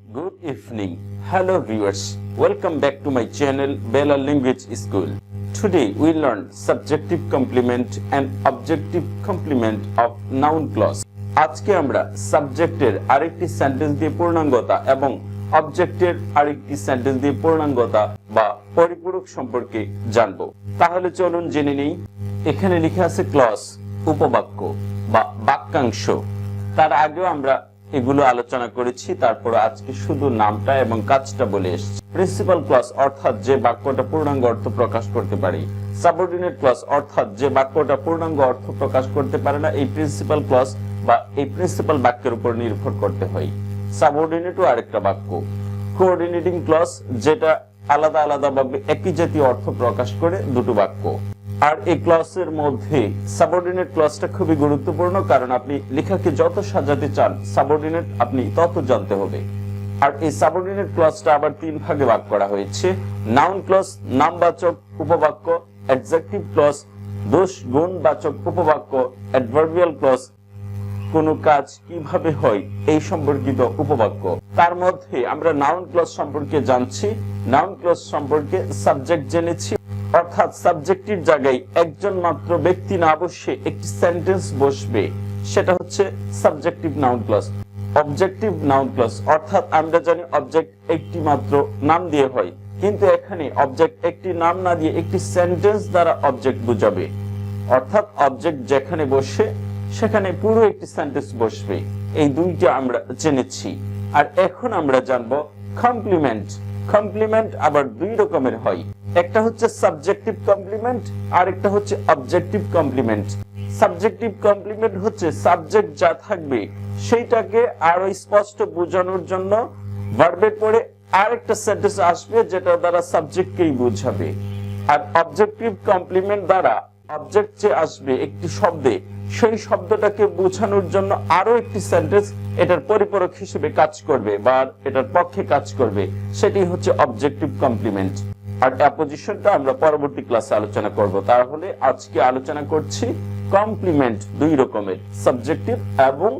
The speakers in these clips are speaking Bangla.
Good evening. Hello viewers. Welcome back to my channel Bella Language School. Today we learn subjective complement and objective complement of noun clause. আজকে আমরা সাবজেক্টের আরেকটি সেন্টেন্স দিয়ে পূর্ণাঙ্গতা এবং অবজেক্টের আরেকটি সেন্টেন্স দিয়ে পূর্ণাঙ্গতা বা পরিপূরক সম্পর্কে জানব। তাহলে চলুন জেনে নেই। এখানে লেখা আছে ক্লজ, উপবাক্য বা বাক্যাংশ। তার আগেও আমরা এগুলো আলোচনা করেছি, তারপর আজকে শুধু নামটা এবং কাজটা বলে এসেছি। প্রিন্সিপাল ক্লজ অর্থাৎ যে বাক্যটা পূর্ণাঙ্গ অর্থ প্রকাশ করতে পারে। সাবঅর্ডিনেট ক্লজ অর্থাৎ যে বাক্যটা পূর্ণাঙ্গ অর্থ প্রকাশ করতে পারে না, এই প্রিন্সিপাল ক্লজ বা এই প্রিন্সিপাল বাক্যের উপর নির্ভর করতে হয়। সাবঅর্ডিনেটও আরেকটা বাক্য। কোঅর্ডিনেটিং ক্লজ যেটা আলাদা আলাদা ভাবে একই জাতীয় অর্থ প্রকাশ করে দুটো বাক্য। আর এই ক্লজের মধ্যে সাবঅর্ডিনেট ক্লজটা খুবই গুরুত্বপূর্ণ, কারণ আপনি লেখাকে যত সাজাতে চান সাবঅর্ডিনেট আপনি তত জানতে হবে। আর এই সাবঅর্ডিনেট ক্লজটা আবার তিন ভাগে ভাগ করা হয়েছে। নাউন ক্লজ নামবাচক উপবাক্য, অ্যাডজেক্টিভ ক্লজ দোষ গুণবাচক উপবাক্য, অ্যাডভার্বিয়াল ক্লজ কোন কাজ কিভাবে হয় এই সম্পর্কিত উপবাক্য। তার মধ্যে আমরা নাউন ক্লজ সম্পর্কে জানছি। নাউন ক্লজ সম্পর্কে সাবজেক্ট জেনেছি, অর্থাৎ সাবজেক্টের জায়গায় একজন মাত্র ব্যক্তি না বসে একটি সেন্টেন্স বসবে, সেটা হচ্ছে subjective noun clause. Objective noun clause অর্থাৎ আমরা জানি অবজেক্ট একটি মাত্র নাম দিয়ে হয়, কিন্তু এখানে অবজেক্ট একটি নাম না দিয়ে একটি সেন্টেন্স দ্বারা অবজেক্ট বোঝাবে, অর্থাৎ অবজেক্ট যেখানে বসে সেখানে পুরো একটি সেন্টেন্স বসবে। এই দুইটা আমরা জেনেছি। আর এখন আমরা জানবো কমপ্লিমেন্ট। কমপ্লিমেন্ট আবার দুই রকমের হয়, একটা হচ্ছে সাবজেক্টিভ কমপ্লিমেন্ট আর একটা হচ্ছে অবজেক্টিভ কমপ্লিমেন্ট। সাবজেক্টিভ কমপ্লিমেন্ট হচ্ছে সাবজেক্ট যা থাকবে সেইটাকে আরো স্পষ্ট বোঝানোর জন্য ভার্বের পরে আরেকটা সেন্টেন্স আসবে যেটা দ্বারা সাবজেক্টকেই বোঝাবে। আর অবজেক্টিভ কমপ্লিমেন্ট দ্বারা অবজেক্ট যে আসবে একটি শব্দে, সেই শব্দটাকে বোঝানোর জন্য আরো একটি সেন্টেন্স এটার পরিপূরক হিসেবে কাজ করবে বা এটার পক্ষে কাজ করবে, সেটি হচ্ছে অবজেক্টিভ কমপ্লিমেন্ট। আর অ্যাপোজিশনটা আমরা পরবর্তী ক্লাসে আলোচনা করব। তাহলে আজকে আলোচনা করছি কমপ্লিমেন্ট দুই রকমের, সাবজেক্টিভ এবং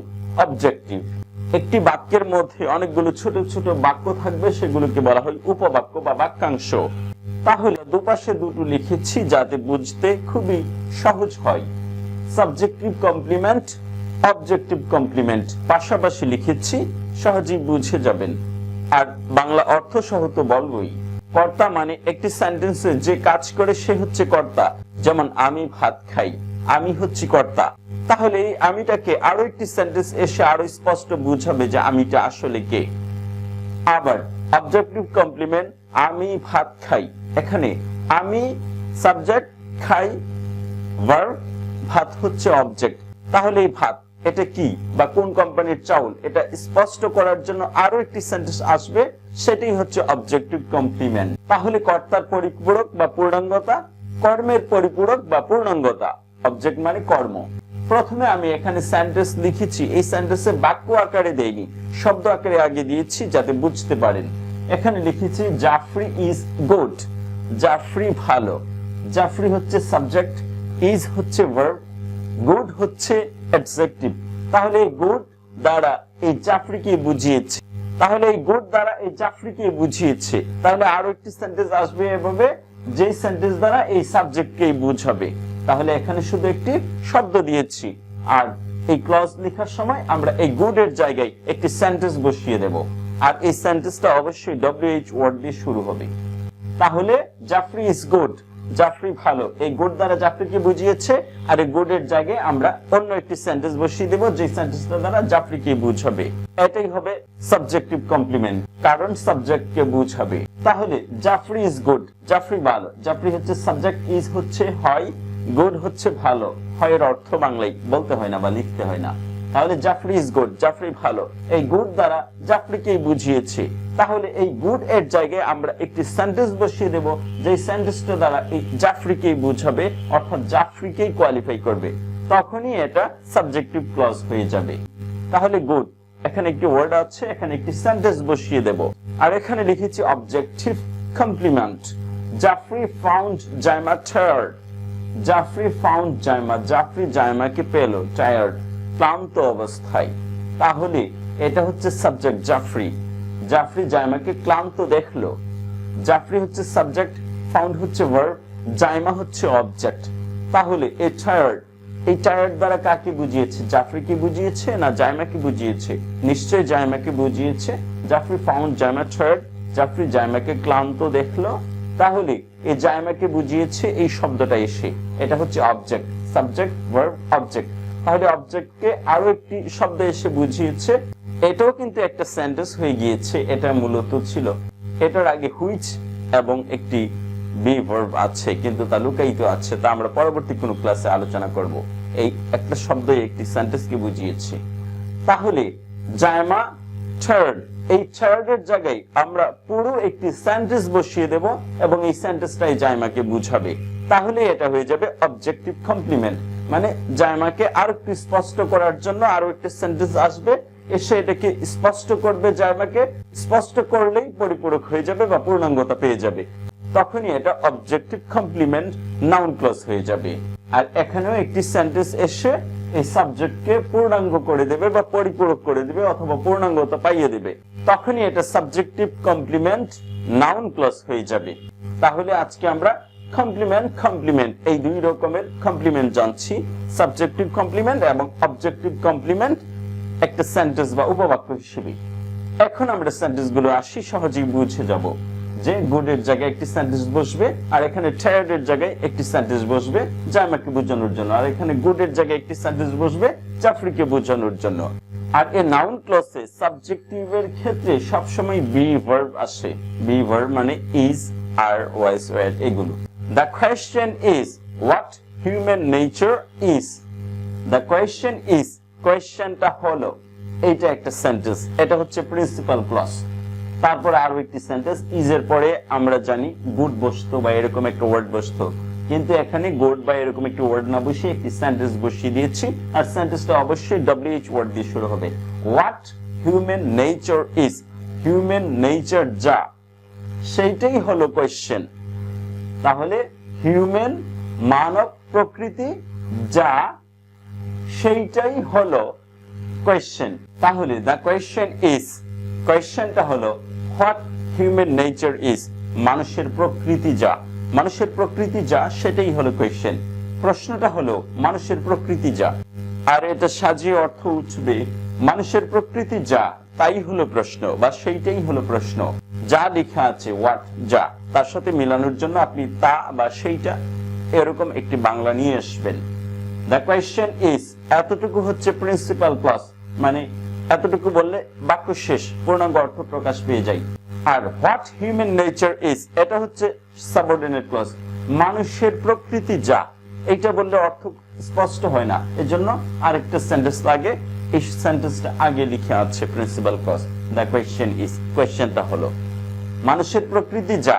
অবজেক্টিভ। একটি বাক্যের মধ্যে অনেকগুলো ছোট ছোট বাক্য থাকবে, সেগুলোকে বলা হয় উপবাক্য বা বাক্যাংশ। তাহলে দুপাশে দুটো লিখেছি যাতে বুঝতে খুবই সহজ হয়। সাবজেক্টিভ কমপ্লিমেন্ট, অবজেক্টিভ কমপ্লিমেন্ট পাশাপাশি লিখেছি, সহজেই বুঝে যাবেন। আর বাংলা অর্থ সহ তো বলবই। কর্তা মানে একটি সেন্টেন্সে যে কাজ করে সে হচ্ছে কর্তা। যেমন আমি ভাত খাই, আমি হচ্ছি কর্তা। তাহলে এই আমিটাকে আরো একটি সেন্টেন্স এসে আরো স্পষ্ট বুঝাবে যে আমিটা আসলে কে। আবার অবজেক্টিভ কমপ্লিমেন্ট, আমি ভাত খাই, এখানে আমি সাবজেক্ট, খাই ভার্ব, ভাত হচ্ছে অবজেক্ট। তাহলে এই ভাত এটা কি বা কোন কোম্পানির চাউল, এটা স্পষ্ট করার জন্য আরো একটি সেন্টেন্স আসবে, সেটাই হচ্ছে অবজেক্টিভ কমপ্লিমেন্ট। তাহলে কর্তার পরিপূরক বা পূর্ণাঙ্গতা, কর্মের পরিপূরক বা পূর্ণাঙ্গতা। অবজেক্ট মানে কর্ম। প্রথমে আমি এখানে সেন্টেন্স লিখেছি, এই সেন্টেন্সে বাক্য আকারে দেইনি, শব্দ আকারে আগে দিয়েছি যাতে বুঝতে পারেন। এখানে লিখেছি জাফরি ইজ গুড, জাফরি ভালো। জাফরি হচ্ছে সাবজেক্ট, ইজ হচ্ছে ভার্ব, গুড হচ্ছে অ্যাডজেক্টিভ। তাহলে এই গুড দ্বারা এই জাফরিকে বুঝিয়েছে, তাহলে এই গুড দ্বারা এই জাফরিকে বুঝিয়েছে। তাহলে আরো একটি সেন্টেন্স আসবে এভাবে, যেই সেন্টেন্স দ্বারা এই সাবজেক্টকেই বুঝাবে। তাহলে এখানে শুধু একটি শব্দ দিয়েছি, আর এই ক্লজ লেখার সময় আমরা এই গুড এর জায়গায় একটি সেন্টেন্স বসিয়ে দেব। আর এই সেন্টেন্সটা অবশ্যই WH ওয়ার্ড দিয়ে শুরু হবে। তাহলে জাফরি ইজ গুড, জাফরি ভালো, এই গুড দ্বারা জাফরিকে বুঝিয়েছে। আর এই গুড এর জায়গায় আমরা অন্য একটি সেন্টেন্স বসিয়ে দেব, যে সেন্টেন্সটা দ্বারা জাফরিকে বুঝাবে। এটাই হবে সাবজেক্টিভ কমপ্লিমেন্ট, কারণ সাবজেক্টকে বুঝাবে। তাহলে জাফরি ইজ গুড, জাফরি ভালো। জাফরি হচ্ছে সাবজেক্ট, ইজ হচ্ছে হয়, গুড হচ্ছে ভালো। হয়ের অর্থ বাংলায় বলতে হয় না বা লিখতে হয় না। তাহলে জাফরি ইজ গুড, জাফরি ভালো, এই গুড দ্বারা জাফরিকেই বুঝিয়েছে। তাহলে এই গুড এর জায়গায় আমরা একটি সেন্টেন্স বসিয়ে দেব, যে সেন্টেন্সটা দ্বারা এই জাফরিকেই বুঝাবে, অর্থাৎ জাফরিকেই কোয়ালিফাই করবে। তখনই এটা সাবজেক্টিভ ক্লজ হয়ে যাবে। তাহলে গুড, এখানে একটি ওয়ার্ড আছে, এখানে একটি সেন্টেন্স বসিয়ে দেব। আর এখানে লিখেছি objective complement. Jafri found Zaima tired, Jafri found Zaima, Jafri জাইমাকে পেল টায়ার্ড, ক্লান্ত অবস্থায়। তাহলে এটা হচ্ছে সাবজেক্ট জাফরি, জাফরি জাইমাকে ক্লান্ত দেখলো। জাফরি হচ্ছে সাবজেক্ট, ফাউন্ড হচ্ছে ভার্ব, জাইমা হচ্ছে অবজেক্ট। তাহলে এ টায়ার্ড, এই টায়ার্ড দ্বারা কাকে বুঝিয়েছে? জাফরিকে বুঝিয়েছে না জাইমাকে বুঝিয়েছে? নিশ্চয়ই জাইমাকে বুঝিয়েছে। জাফরি ফাউন্ড জাইমা টায়ার্ড, জাফরি জাইমাকে ক্লান্ত দেখলো। তাহলে এই জাইমাকে বুঝিয়েছে এই শব্দটা এসে, এটা হচ্ছে অবজেক্ট, সাবজেক্ট ভার্ব অবজেক্ট। তাহলে অবজেক্টকে আরো একটি শব্দ এসে বুঝিয়েছে, এটাও কিন্তু একটা সেন্টেন্স হয়ে গিয়েছে। এটা মূলত ছিল, এটার আগে হুইচ এবং একটি বি ভার্ব আছে, কিন্তু তা লুকায়িত আছে, তা আমরা পরবর্তী কোনো ক্লাসে আলোচনা করব। এই একটা শব্দই একটি সেন্টেন্সকে বুঝিয়েছে। তাহলে জাইমা থার্ড, এই থার্ড এর জায়গায় আমরা পুরো একটি সেন্টেন্স বসিয়ে দেব এবং এই সেন্টেন্সটাই জাইমাকে বুঝাবে। তাহলে এটা হয়ে যাবে অবজেক্টিভ কমপ্লিমেন্ট। মানে জাইমাকে আরো একটু স্পষ্ট করার জন্য আরো একটি সেন্টেন্স আসবে, এসে এটাকে স্পষ্ট করবে। জাইমাকে স্পষ্ট করলেই পরিপূরক হয়ে যাবে বা পূর্ণাঙ্গতা পেয়ে যাবে। তখনই এটা অবজেক্টিভ কমপ্লিমেন্ট নাউন ক্লজ হয়ে যাবে। আর এখানেও একটি সেন্টেন্স এসে এই সাবজেক্টকে পূর্ণাঙ্গ করে দেবে বা পরিপূরক করে দেবে অথবা পূর্ণাঙ্গতা পাইয়ে দেবে। তখনই এটা সাবজেক্টিভ কমপ্লিমেন্ট নাউন ক্লজ হয়ে যাবে। তাহলে আজকে আমরা কমপ্লিমেন্ট কমপ্লিমেন্ট এই দুই রকমের কমপ্লিমেন্ট জানছি, সাবজেক্টিভ কমপ্লিমেন্ট এবং অবজেক্টিভ কমপ্লিমেন্ট একটা সেন্টেন্স বা উপবাক্য হিসেবে। এখন আমরা সেন্টেন্স গুলো আসি, সহজেই বুঝে যাব যে গুড এর জায়গায় একটি সেন্টেন্স বসবে, আর এখানে টায়ার্ড এর জায়গায় একটি সেন্টেন্স বসবে জাইমাকে বোঝানোর জন্য, আর এখানে গুড এর জায়গায় একটি সেন্টেন্স বসবে জাফরিকে বোঝানোর জন্য। আর এই নাউন ক্লজে সাবজেক্টিভের ক্ষেত্রে সবসময় বি ভার্ব আসে। বি ভার্ব মানে ইজ, আর, ওয়াজ, ওয়ার এগুলো। The question is what human nature is. The question is, কোয়েশ্চেনটা হলো, এইটা একটা সেন্টেন্স, এটা হচ্ছে প্রিন্সিপাল ক্লজ। তারপরে আরো একটি সেন্টেন্স, ইজ এর পরে আমরা জানি গুড বসতো বা এরকম একটা ওয়ার্ড বসতো, কিন্তু এখানে গুড বা এরকম একটি ওয়ার্ড না বসিয়ে একটি সেন্টেন্স বসিয়ে দিয়েছি, আর সেন্টেন্সটা অবশ্যই ডব্লিউএইচ ওয়ার্ড দিয়ে শুরু হবে। What human nature is, human nature যা, সেইটাই হলো কোয়েশ্চেন। তাহলে হিউম্যান মানব প্রকৃতি যা, সেইটাই হলো কোয়েশ্চেন। তাহলে দ্য কোয়েশ্চেন ইজ, কোয়েশ্চেনটা হলো হোয়াট হিউম্যান নেচার ইজ, মানুষের প্রকৃতি যা। মানুষের প্রকৃতি যা সেটাই হলো কোয়েশ্চেন। প্রশ্নটা হলো মানুষের প্রকৃতি যা, আর এটা সাজিয়ে অর্থ উঠবে মানুষের প্রকৃতি যা তাই হলো প্রশ্ন বা সেইটাই হলো প্রশ্ন। যা লেখা আছে হোয়াট যা, তার সাথে মেলানোর জন্য আপনি তা বা সেইটা এরকম একটি বাংলা নিয়ে আসবেন। দ্য কোয়েশ্চেন ইজ, এতটুকু হচ্ছে প্রিন্সিপাল ক্লজ, মানে এতটুকু বললে বাক্য শেষ, পূর্ণাঙ্গ অর্থ প্রকাশ পেয়ে যায়। আর হোয়াট হিউম্যান নেচার ইজ, এটা হচ্ছে সাবঅর্ডিনেট ক্লজ, মানুষের প্রকৃতি যা, এইটা বললে অর্থ স্পষ্ট হয় না, এজন্য আরেকটা সেন্টেন্স লাগে। এই সেন্টেন্সটা আগে লিখে আছে principal clause. The question is, কোয়েশ্চেনটা হলো মানুষের প্রকৃতি যা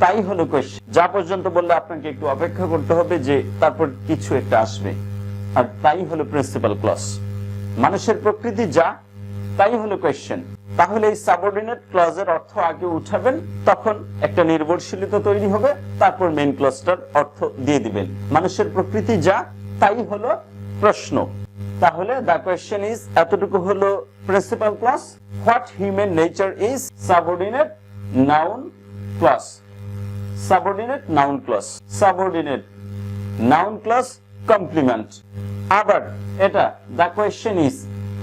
তাই হলো কোয়েশ্চেন। যা পর্যন্ত বললে আপনাকে একটু অপেক্ষা করতে হবে যে তারপর কিছু একটা আসবে, আর তাই হলো প্রিন্সিপাল ক্লজ। মানুষের প্রকৃতি যা তাই হলো কোয়েশ্চেন। তাহলে এই সাবঅর্ডিনেট ক্লজের অর্থ আগে উঠাবেন, তখন একটা নির্ভরশীলতা তৈরি হবে, তারপর মেইন ক্লজটার অর্থ দিয়ে দিবেন। মানুষের প্রকৃতি যা তাই হলো প্রশ্ন। তাহলে দ্য কোয়েশ্চেন ইজ, এতটুকু হলো principal clause. What human nature is subordinate noun clause, subordinate noun clause, subordinate noun clause complement. আবার এটা দ্য কোয়েশ্চেন ইজ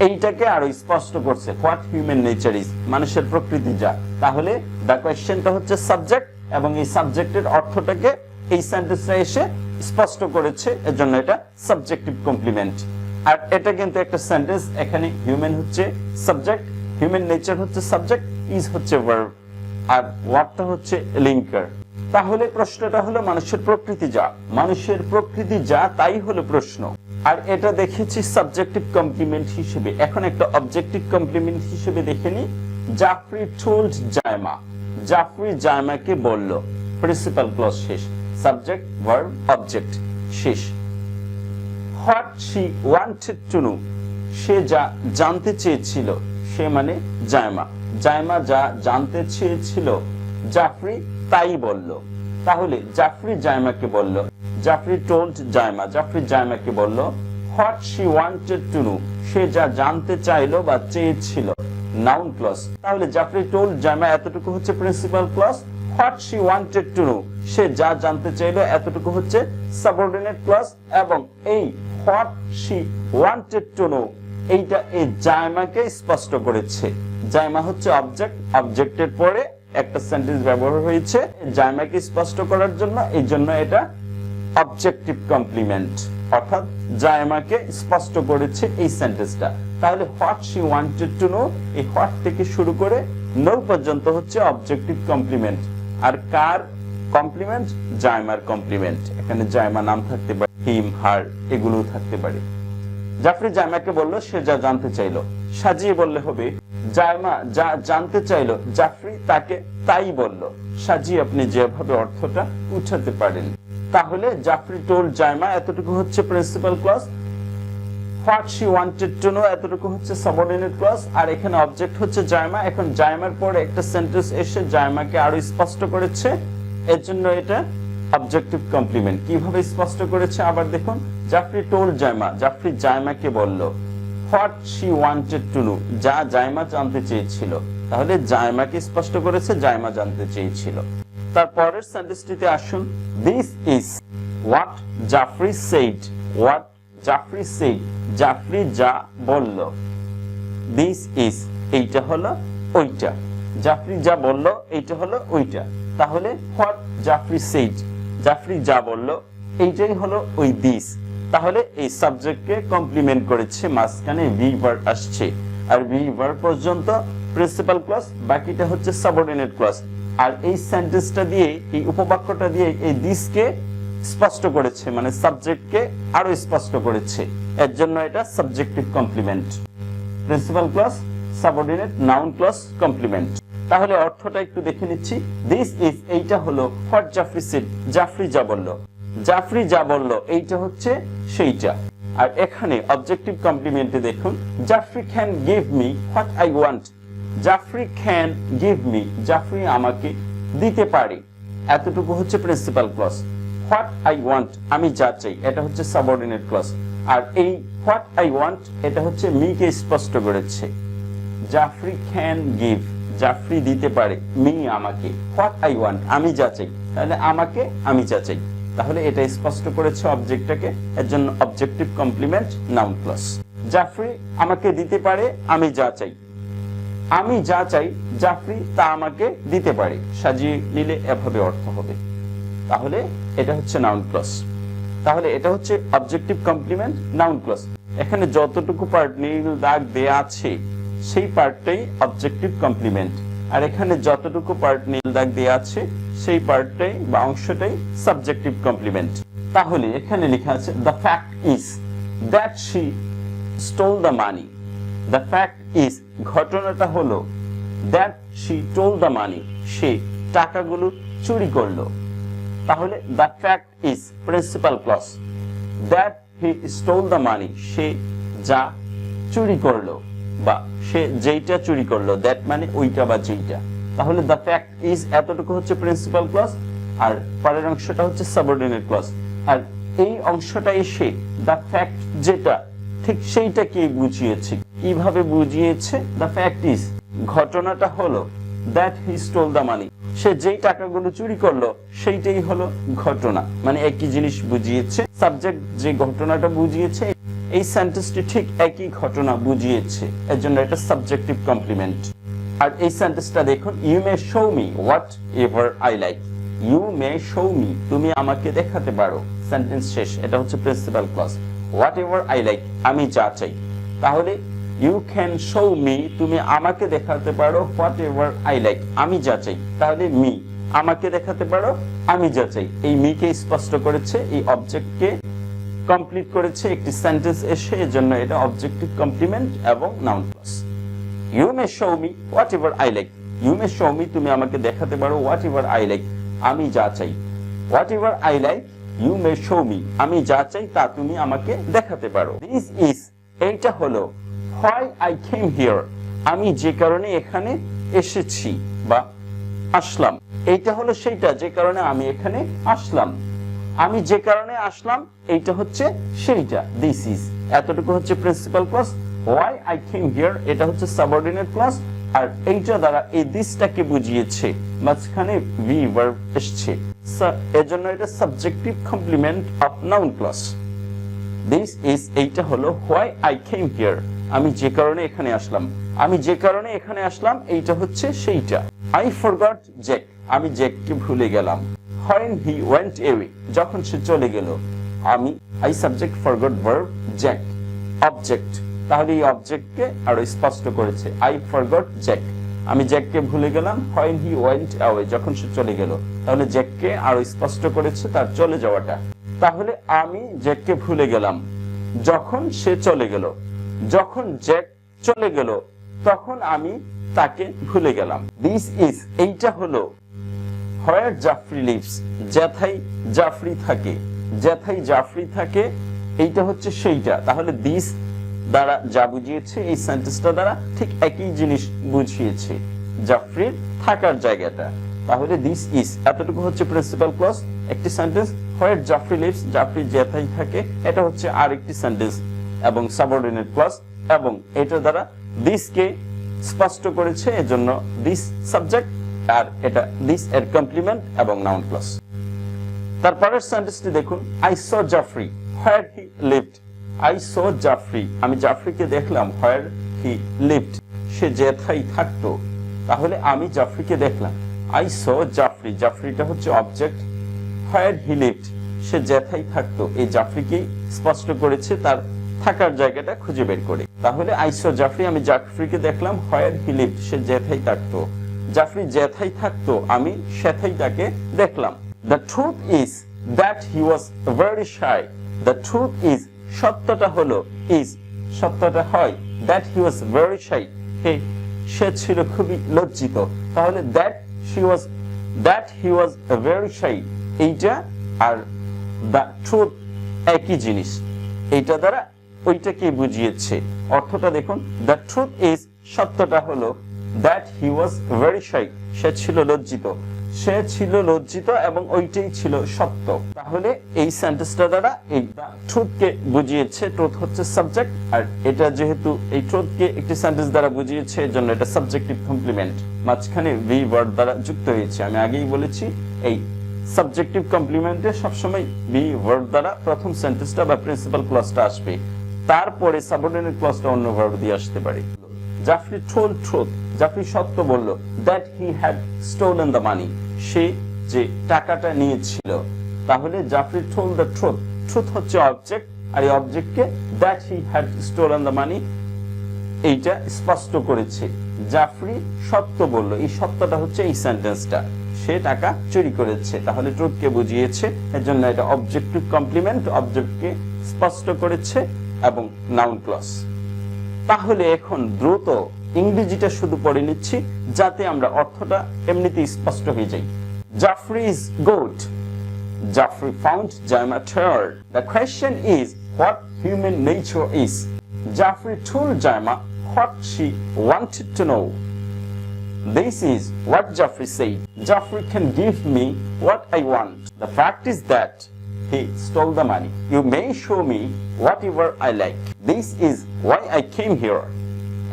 এইটাকে আরো স্পষ্ট করছে, হোয়াট হিউম্যান নেচার ইজ, মানুষের প্রকৃতি যা। তাহলে দ্য কোয়েশ্চেনটা হচ্ছে সাবজেক্ট এবং এই সাবজেক্টের অর্থটাকে এই সেন্টেন্সে এসে স্পষ্ট করেছে, এজন্য এটা সাবজেক্টিভ কমপ্লিমেন্ট। আর এটা কিন্তু একটা সেন্টেন্স, এখানে হিউম্যান হচ্ছে সাবজেক্ট, হিউম্যান নেচার হচ্ছে সাবজেক্ট, ইজ হচ্ছে ভার্ব, আর হোয়াটটা হচ্ছে লিঙ্কার। তাহলে প্রশ্নটা হলো মানুষের প্রকৃতি যা, মানুষের প্রকৃতি যা তাই হলো প্রশ্ন। আর এটা দেখেছি সাবজেক্টিভ কমপ্লিমেন্ট হিসেবে। এখন একটা অবজেক্টিভ কমপ্লিমেন্ট হিসেবে দেখে নি। জাফরি টোল্ড জাইমা, জাফরি জাইমাকে বলল, প্রিন্সিপাল ক্লজ শেষ, সাবজেক্ট ভার্ব অবজেক্ট শেষ। What she wanted to know, সে যা জানতে চেয়েছিল, সে মানে জাইমা, জাইমা যা জানতে চেয়েছিল জাফরি তাই বলল। তাহলে জাফরি জাইমাকে বলল, জাফরি টোল্ড জাইমা, জাফরি জাইমাকে বলল what she wanted to know, সে যা জানতে চাইলো বা চেয়েছিল। Noun clause. তাহলে জাফরি টোল্ড জাইমা এতটুকু হচ্ছে principal clause. What she wanted to know, সে যা জানতে চাইলো এতটুকু হচ্ছে সাবঅর্ডিনেট ক্লজ। এবং এই what she wanted to know এইটা এই জাইমাকে স্পষ্ট করেছে। জাইমা হচ্ছে অবজেক্ট, অবজেক্টের পরে একটা সেন্টেন্স ব্যবহার হয়েছে জাইমাকে স্পষ্ট করার জন্য, এই জন্য এটা অবজেক্টিভ কমপ্লিমেন্ট, অর্থাৎ জাইমাকে স্পষ্ট করেছে এই সেন্টেন্সটা। তাহলে what she wanted to no, এই হোয়াট থেকে শুরু করে নো পর্যন্ত হচ্ছে অবজেক্টিভ কমপ্লিমেন্ট। আর কার কমপ্লিমেন্ট? জাইমার কমপ্লিমেন্ট। এখানে জাইমা নাম থাকতে পারে, হিম, হার এগুলো থাকতে পারে। জাফরি জাইমাকে বলল সে যা জানতে চাইলো, সাজিয়ে বললে হবে জাইমা যা জানতে চাইলো জাফরি তাকে তাই বলল। সাজিয়ে আপনি যেভাবে অর্থটা উঠাতে পারেন। তাহলে জাফরি টোল্ড জাইমা এতটুকু হচ্ছে principal clause. What she wanted to know এতটুকু হচ্ছে সাবঅর্ডিনেট ক্লজ। আর এখানে অবজেক্ট হচ্ছে জাইমা। এখন জাইমার পরে একটা সেন্টেন্স এসে জাইমাকে আরো স্পষ্ট করেছে, এর জন্য এটা অবজেক্টিভ কমপ্লিমেন্ট। কিভাবে স্পষ্ট করেছে আবার দেখুন। জাফরি টোল্ড জাইমা, জাফরি জাইমাকে বলল। What she wanted to no, যা জাইমা জানতে চেয়েছিল। তাহলে জাইমাকে স্পষ্ট করেছে, জাইমা জানতে চেয়েছিল। তারপরের সেন্টেন্সটিতে আসুন। This is what Jafri said, what Jafri said, Jafri যা বলল। দিস ইজ এইটা হলো ওইটা, জাফরি যা বলল এইটা হলো ওইটা। তাহলে হোয়াট জাফরি সেইড, জাফরি যা বলল এইটাই হলো ওই দিস। তাহলে এই সাবজেক্টকে কমপ্লিমেন্ট করেছে, মাঝখানে ভি ভার্ব আসছে। আর ভি ভার্ব পর্যন্ত প্রিন্সিপাল ক্লজ, বাকিটা হচ্ছে সাবঅর্ডিনেট ক্লজ। আর এই সেন্টেন্সটা দিয়ে, এই উপবাক্যটা দিয়ে এই দিসকে স্পষ্ট করেছে, মানে সাবজেক্টকে আরো স্পষ্ট করেছে। এর জন্য এটা subjective complement. Principal clause, subordinate, noun clause, complement. তাহলে অর্থটা একটু দেখে নিচ্ছি। দিস ইজ এইটা হলো হোয়াট জাফরি সেড, জাফরি যা বলল। জাফরি যা বলল এইটা হচ্ছে সেইটা। আর এখানে অবজেক্টিভ কমপ্লিমেন্টে দেখুন, Jafri can give me what I want. Jafri can give me, Jafri আমাকে দিতে পারে। এতটুকু হচ্ছে principal clause. What I want, আমি যা চাই, এটা হচ্ছে সাবঅর্ডিনেট ক্লজ। আর এই হোয়াট আই ওয়ান্ট এটা হচ্ছে মি কে স্পষ্ট করেছে। জাফরি ক্যান গিভ, জাফরি দিতে পারে, মি আমাকে, হোয়াট আই ওয়ান্ট আমি যা চাই। তাহলে আমাকে, আমি যা চাই। তাহলে এটা স্পষ্ট করেছে অবজেক্টটাকে, এর জন্য objective complement, noun clause. Jafri আমাকে দিতে পারে, আমি যা চাই। আমি যা চাই জাফরি তা আমাকে দিতে পারে। সাজিয়ে নিলে এভাবে অর্থ হবে। তাহলে এটা হচ্ছে নাউন ক্লজ। তাহলে এটা হচ্ছে অবজেক্টিভ কমপ্লিমেন্ট, নাউন ক্লজ। এখানে যতটুকু পার্ট নীল দাগ দেয়া আছে সেই পার্টটাই অবজেক্টিভ কমপ্লিমেন্ট। আর এখানে যতটুকু পার্ট নীল দাগ দেয়া আছে সেই পার্টটাই বা অংশটাই সাবজেক্টিভ কমপ্লিমেন্ট। তাহলে এখানে লেখা আছে the fact is that she stole the money. The fact is ঘটনাটা হলো, that she stole the money সে টাকাগুলো চুরি করলো। তাহলে the fact is principal clause. That he stole the money সে যা চুরি করলো বা সে যেইটা চুরি করলো, দ্যাট মানে ওইটা বা যেইটা। তাহলে দ্য ফ্যাক্ট ইজ এতটুকু হচ্ছে প্রিন্সিপাল ক্লজ। আর পরের অংশটা হচ্ছে সাবঅর্ডিনেট ক্লজ। আর এই অংশটা এসে দ্য ফ্যাক্ট যেটা ঠিক সেইটাকে বুঝিয়েছে। কিভাবে বুঝিয়েছে? দ্য ফ্যাক্ট ইজ ঘটনাটা হলো that he stole the money সে যেই টাকাগুলো চুরি করলো সেইটাই হলো ঘটনা, মানে একই জিনিস বুঝিয়েছে। সাবজেক্ট যে ঘটনাটা বুঝিয়েছে এই সেন্টেন্সটি ঠিক একই ঘটনা বুঝিয়েছে, এর জন্য এটা সাবজেক্টিভ কমপ্লিমেন্ট। আর এই সেন্টেন্সটা দেখুন, you may show me whatever I like. You may show me তুমি আমাকে দেখাতে পারো, সেন্টেন্স শেষ। এটা হচ্ছে principal clause. Whatever I like আমি যা চাই। তাহলে ইউ ক্যান শো মি তুমি আমাকে দেখাতে পারো হোয়াট এভার আই লাইক আমি যা চাই। তাহলে মি আমাকে দেখাতে পারো আমি যা চাই। এই মি কে স্পষ্ট করেছে, এই অবজেক্টকে কমপ্লিট করেছে একটি সেন্টেন্স এসে, এর জন্য এটা অবজেক্টিভ কমপ্লিমেন্ট এবং noun clause. You may show me whatever I like. You may show me তুমি আমাকে দেখাতে পারো হোয়াট এভার আই লাইক আমি যা চাই। Whatever I like you may show me আমি যা চাই তা তুমি আমাকে দেখাতে পারো। দিস ইজ এইটা হলো why I came here আমি যে কারণে এখানে এসেছি বা আসলাম। এইটা হলো সেইটা যে কারণে আমি এখানে আসলাম। আমি যে কারণে আসলাম এইটা হচ্ছে সেইটা। দিস ইজ এতটুকু হচ্ছে principal clause. why I came here এটা হচ্ছে সাবঅর্ডিনেট ক্লজ, আর এইটা দ্বারা এই দিসটাকে বুঝিয়েছে, মাঝখানে ভি ভার্ব এসছে, এজন্য এটা subjective complement of noun clause. This is এইটা হলো why I came here, আমি যে কারণে এখানে আসলাম, আমি যে কারণে এখানে আসলাম এইটা হচ্ছে সেইটা। I forgot Jack, আমি জ্যাককে ভুলে গেলাম। When he went away, যখন সে চলে গেল, আমি I subject forgot verb Jack object, তাহলে এই অবজেক্টকে আরো স্পষ্ট করেছে। I forgot Jack, আমি জ্যাককে ভুলে গেলাম। When he went away, যখন সে চলে গেল, তাহলে জ্যাককে আরো স্পষ্ট করেছে তার চলে যাওয়াটা। তাহলে আমি জ্যাককে ভুলে গেলাম যখন সে চলে গেল, যখন জ্যাক চলে গেল তখন আমি তাকে ভুলে গেলাম। দিস ইজ এইটা হলো where জাফরি লিভস, যেথায় জাফরি থাকে, যেথায় জাফরি থাকে এইটা হচ্ছে সেইটা। তাহলে দিস দ্বারা যা বুঝিয়েছে এই সেন্টেন্সটা দ্বারা ঠিক একই জিনিস বুঝিয়েছে, জাফরির থাকার জায়গাটা। তাহলে দিস ইজ এতটুকু হচ্ছে প্রিন্সিপাল ক্লজ, একটি sentence. where Jafri lives, Jafri যেথায় থাকে, এটা হচ্ছে আরেকটি সেন্টেন্স এবং সাবঅর্ডিনেট ক্লজ, এবং এটা দ্বারা দিস কে স্পষ্ট করেছে, এজন্য দিস সাবজেক্ট, আর এটা দিস এর কমপ্লিমেন্ট এবং নাউন ক্লজ। তারপরের সেন্টেন্সটি দেখুন, I saw Jeffrey where he lived, I saw Jeffrey, আমি জাফরিকে দেখলাম where he lived, সে যেথায় থাকতো। তাহলে আমি জাফরিকে দেখলাম, I saw Jeffrey, জাফরিটা হচ্ছে অবজেক্ট, where he lived, সে যেথায় থাকতো, এই জাফরিকে স্পষ্ট করেছে তার থাকার জায়গাটা খুঁজে বের করে। তাহলে I saw Jeffrey, আমি জাফরিকে দেখলাম where he lived, সে যেথায় থাকতো, জাফরি যেথায় থাকতো আমি সেথায় তাকে দেখলাম। The truth is that he was very shy, the truth is সত্যটা হলো, is সত্যটা হয়, that he was very shy, সে ছিল খুবই লজ্জিত। তাহলে that he was very shy, এইটা আর the truth একই জিনিস, এইটা দ্বারা ওইটাকে বুঝিয়েছে। অর্থটা দেখুন, the truth is সত্যটা হলো that he was very shy, সে ছিল লজ্জিত, সে ছিল লজ্জিত এবং ওইটাই ছিল সত্য। তাহলে এই সেন্টেন্সটা দ্বারা এই ট্রুথকে বুঝিয়েছে, ট্রুথ হচ্ছে সাবজেক্ট, আর এটা যেহেতু এই ট্রুথকে একটি সেন্টেন্স দ্বারা বুঝিয়েছে এজন্য এটা সাবজেক্টিভ কমপ্লিমেন্ট, মাঝখানে ভি ভার্ব দ্বারা যুক্ত হয়েছে। আমি আগেই বলেছি এই সাবজেক্টিভ কমপ্লিমেন্টে সবসময় ভি ভার্ব দ্বারা প্রথম সেন্টেন্সটা বা প্রিন্সিপাল ক্লজটা আসবে, তারপরে সাবঅর্ডিনেট ক্লজটা অন্য ভার্ব দিয়ে আসতে পারে। জাফরি told truth, জাফরি সত্য বলল, that he had stolen the money, সে যে টাকাটা নিয়েছিল। তাহলে Jafri told the truth, truth হচ্ছে অবজেক্ট, আর এই অবজেক্টকে that he had stolen the money এইটা স্পষ্ট করেছে। জাফরি সত্য বলল, এই সত্যটা হচ্ছে এই সেন্টেন্সটা, সে টাকা চুরি করেছে। তাহলে ট্রুথকে বুঝিয়েছে, এর জন্য এটা অবজেক্টিভ কমপ্লিমেন্ট, অবজেক্টকে স্পষ্ট করেছে এবং নাউন ক্লজ। তাহলে এখন দ্রুত ইংরেজিটা শুধু পড়ে নিচ্ছি যাতে আমরা অর্থটা এমনিতেই স্পষ্ট হয়ে যায়। Jeffrey is good. Jeffrey found Jemma tired. The question is what human nature is. Jeffrey told Jemma what she wanted to know. This is what Jeffrey said. Jeffrey can give me what I want. The fact is that he stole the money. You may show me whatever I like. This is why I came here.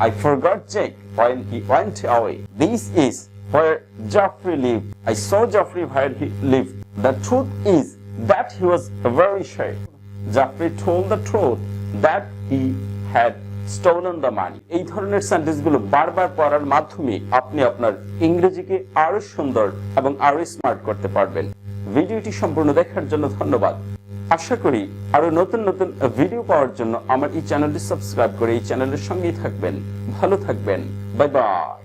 I forgot Jack when he went away. This is where Jeffrey lived. I saw Jeffrey where he lived. The truth is that he was very shy. Jeffrey told the truth that he had stolen the money. এই ধরনের সেন্টেন্সগুলো বারবার পড়ার মাধ্যমে আপনি আপনার ইংরেজিকে আরো সুন্দর এবং আরো স্মার্ট করতে পারবেন। ভিডিওটি সম্পূর্ণ দেখার জন্য ধন্যবাদ। আশা করি আরো নতুন নতুন ভিডিও পাওয়ার জন্য আমার এই চ্যানেলটি সাবস্ক্রাইব করে এই চ্যানেলের সঙ্গেই থাকবেন। ভালো থাকবেন, বাই বাই।